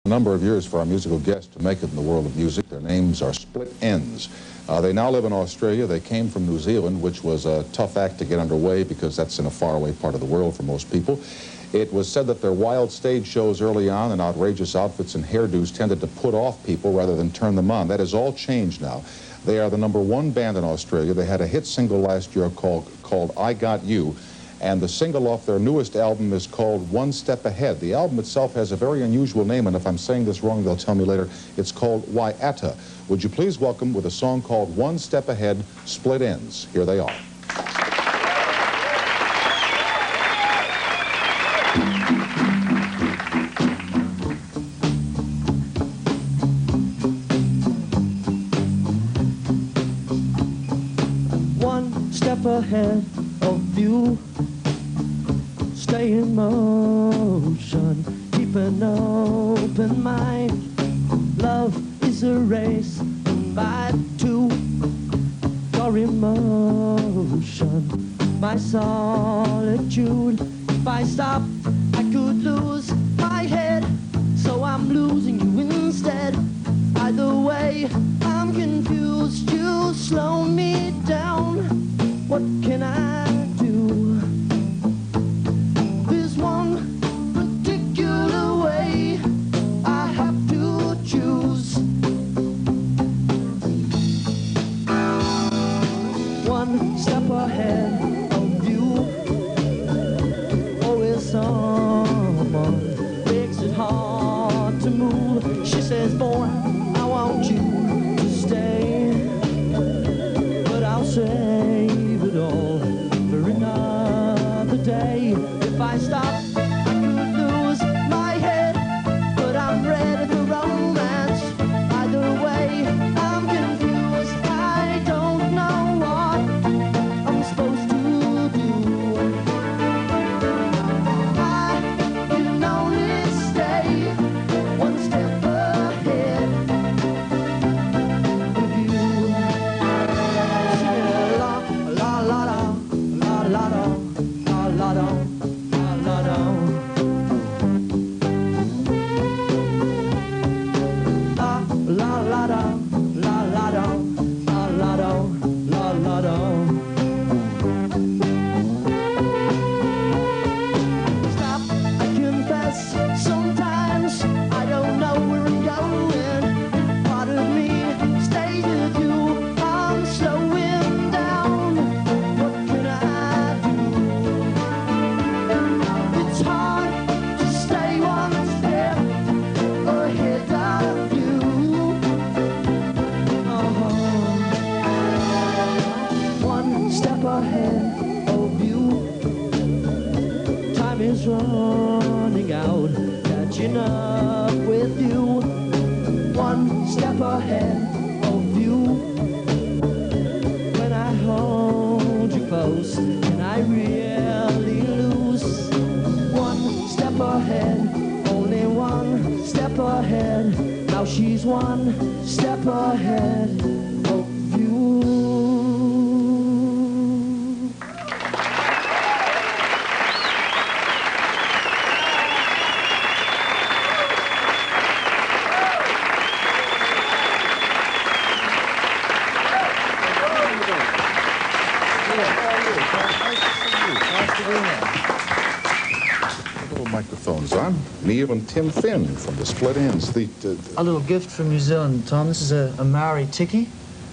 A number of years for our musical guests to make it in the world of music. Their names are Split Ends. They now live in Australia. They came from New Zealand, which was a tough act to get underway because that's in a faraway part of the world for most people. It was said that their wild stage shows early on and outrageous outfits and hairdos tended to put off people rather than turn them on. That has all changed now. They are the #1 band in Australia. They had a hit single last year called I Got You. And the single off their newest album is called One Step Ahead. The album itself has a very unusual name, and if I'm saying this wrong, they'll tell me later. It's called Waiata. Would you please welcome, with a song called One Step Ahead, Split Ends. Here they are. One step ahead of you, stay in motion, keep an open mind. Love is a race, and by two, your emotion, my solitude. If I stop, I could lose my head, so I'm losing you instead. Either way, I'm confused, you slow me down. What can I do? There's one particular way I have to choose. One step ahead of you, always someone makes it hard to move. She says, boy, I want you to stay, but I'll save it all for another day. If I stop, I could lose my head, but I'm ready for romance. Either way, I'm confused. I don't know what I'm supposed to do. I can only stay one step ahead of you. La la la la la la la la la la la. La la la la la la la la la la. Stop, I confess, sometimes I don't know where I'm going. Part of me stays with you, I'm slowing down. What can I do? It's hard to stay one step ahead of you. One step ahead of you. Time is running out, catching up with you. One step ahead of you. When I hold you close, can I really lose? One step ahead, only one step ahead. Now she's one step ahead of you. Little microphones on. Neil and Tim Finn from the Split Ends. A little gift from New Zealand, Tom. This is a Maori tiki.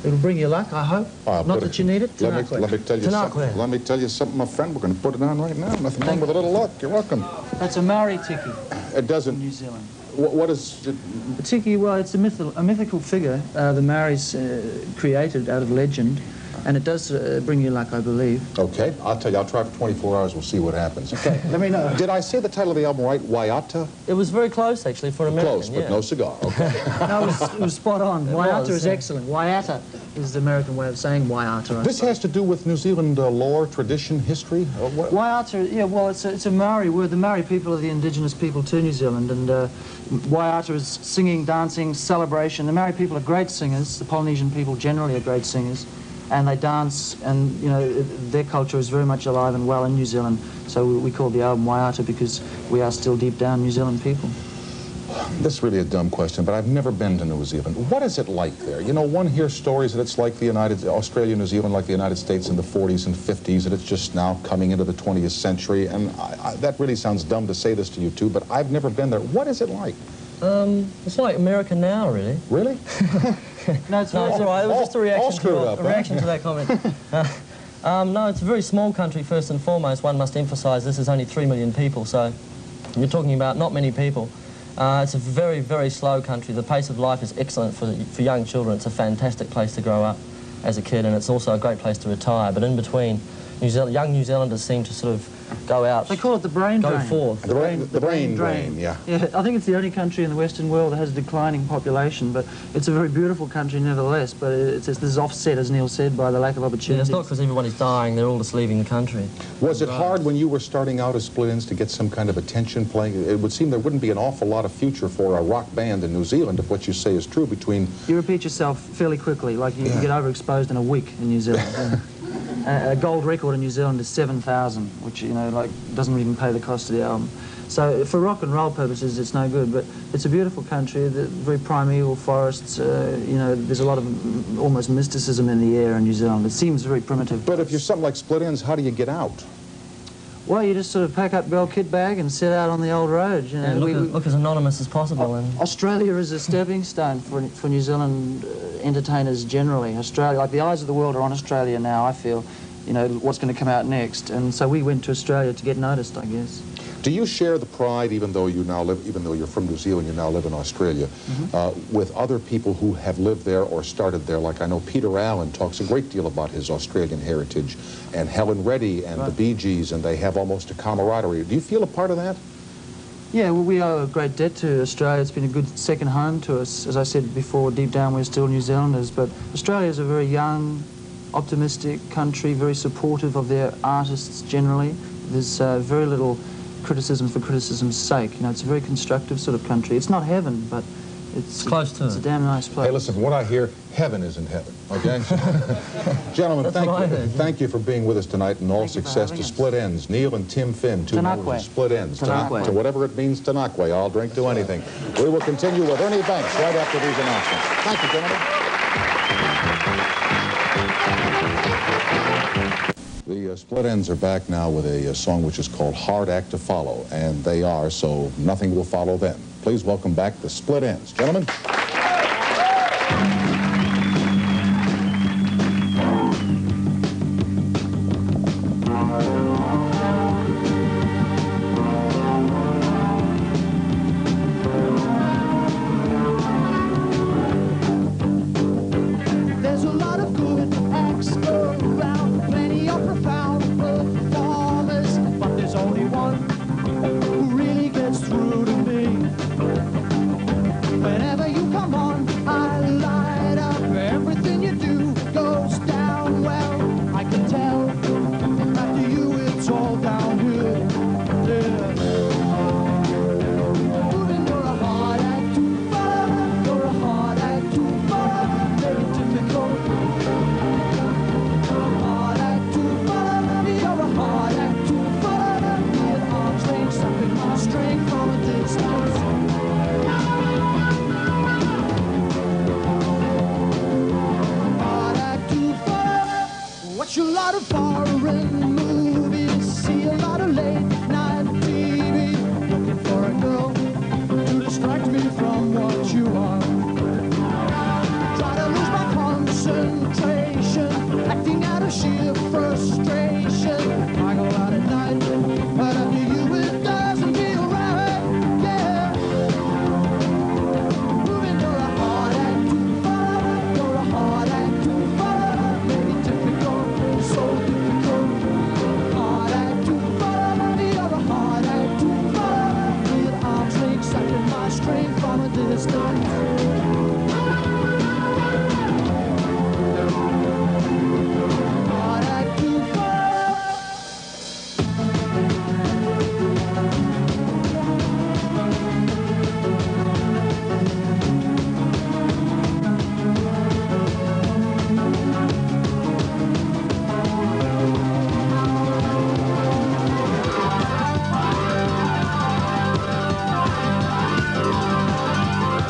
It'll bring you luck, I hope. Not that you need it. Let me tell you something. Let me tell you something, my friend. We're going to put it on right now. Nothing wrong with a little luck. You're welcome. That's a Maori tiki. It doesn't. New Zealand. What is it? The tiki, well, it's a mythical figure the Maoris created out of legend, and it does bring you luck, I believe. Okay, I'll tell you. I'll try for 24 hours. We'll see what happens. Okay, let me know. Did I say the title of the album right? Waiata? It was very close, actually, for an American. Close, but no cigar. Okay. No, it was spot on. Waiata is excellent. Waiata is the American way of saying Waiata. This has to do with New Zealand lore, tradition, history? Waiata, yeah, well, it's a Maori word. The Maori people are the indigenous people to New Zealand, and Waiata is singing, dancing, celebration. The Maori people are great singers. The Polynesian people generally are great singers. And they dance, and, you know, their culture is very much alive and well in New Zealand. So we call the album Waiata because we are still deep down New Zealand people. This is really a dumb question, but I've never been to New Zealand. What is it like there? You know, one hears stories that it's like Australia, New Zealand, like the United States in the 40s and 50s, and it's just now coming into the 20th century. And that really sounds dumb to say this to you two, but I've never been there. What is it like? It's like America now, really. Really? No, it's No, it's all right. It was just a reaction to that comment. No, it's a very small country, first and foremost. One must emphasise this is only 3 million people, so you're talking about not many people. It's a very, very slow country. The pace of life is excellent for young children. It's a fantastic place to grow up as a kid, and it's also a great place to retire. But in between, young New Zealanders seem to sort of go out. They call it the brain drain. Go forth. The brain drain, yeah. Yeah, I think it's the only country in the Western world that has a declining population, but it's a very beautiful country nevertheless. But this is offset, as Neil said, by the lack of opportunity. Yeah, it's not because everybody's dying, they're all just leaving the country. Was it hard when you were starting out as Split Ends to get some kind of attention playing? It would seem there wouldn't be an awful lot of future for a rock band in New Zealand if what you say is true between... You repeat yourself fairly quickly, like you get overexposed in a week in New Zealand. A gold record in New Zealand is 7,000, which, you know, like, doesn't even pay the cost of the album. So for rock and roll purposes, it's no good, but it's a beautiful country, very primeval forests, you know, there's a lot of almost mysticism in the air in New Zealand. It seems very primitive. But if you're something like Split Ends, how do you get out? Well, you just sort of pack up your old kit bag and set out on the old road. You know, Yeah, look as anonymous as possible. And Australia is a stepping stone for New Zealand entertainers generally. Australia, like the eyes of the world are on Australia now, I feel, you know, what's going to come out next. And so we went to Australia to get noticed, I guess. Do you share the pride, even though you're from New Zealand, you now live in Australia, with other people who have lived there or started there? Like I know Peter Allen talks a great deal about his Australian heritage, and Helen Reddy and the Bee Gees, and they have almost a camaraderie. Do you feel a part of that? Yeah, well, we owe a great debt to Australia. It's been a good second home to us. As I said before, deep down we're still New Zealanders, but Australia is a very young, optimistic country, very supportive of their artists generally. There's very little criticism for criticism's sake. You know, it's a very constructive sort of country. It's not heaven, but it's close to it. It's a damn nice place. Hey, listen, from what I hear, heaven isn't heaven, okay? Gentlemen, thank you for being with us tonight, and all success to Split Ends. Neil and Tim Finn, two members of Split Ends. Tanakwe. To whatever it means, Tanakwe. I'll drink to anything. We will continue with Ernie Banks right after these announcements. Thank you, gentlemen. The Split Ends are back now with a song which is called Hard Act to Follow, and they are, so nothing will follow them. Please welcome back the Split Ends. Gentlemen. There's a lot of good acts around, plenty of profound performers, but there's only one who really gets through to me. Whenever you come on, I light up. Everything you do goes down well. I can tell after you it's all downhill. Yeah. Moving, you're a hard act to follow. You're a hard act to follow. Very typical. Hard act to follow. You're a hard act to follow. With arms reach, sucking my string from a distance. Hard act to follow. Watch a lot of foreign movies, see a lot of late night TV, looking for a girl to distract me from what you are. Try to lose my concentration, acting out of sheer frustration. I go out at night, but after you it doesn't feel right. Yeah. Moving, you're a hard act to follow. You're a hard act to follow. Maybe typical, so difficult. Hard act to follow. You're a hard act to follow. With arms reach, sucking my string from a distance.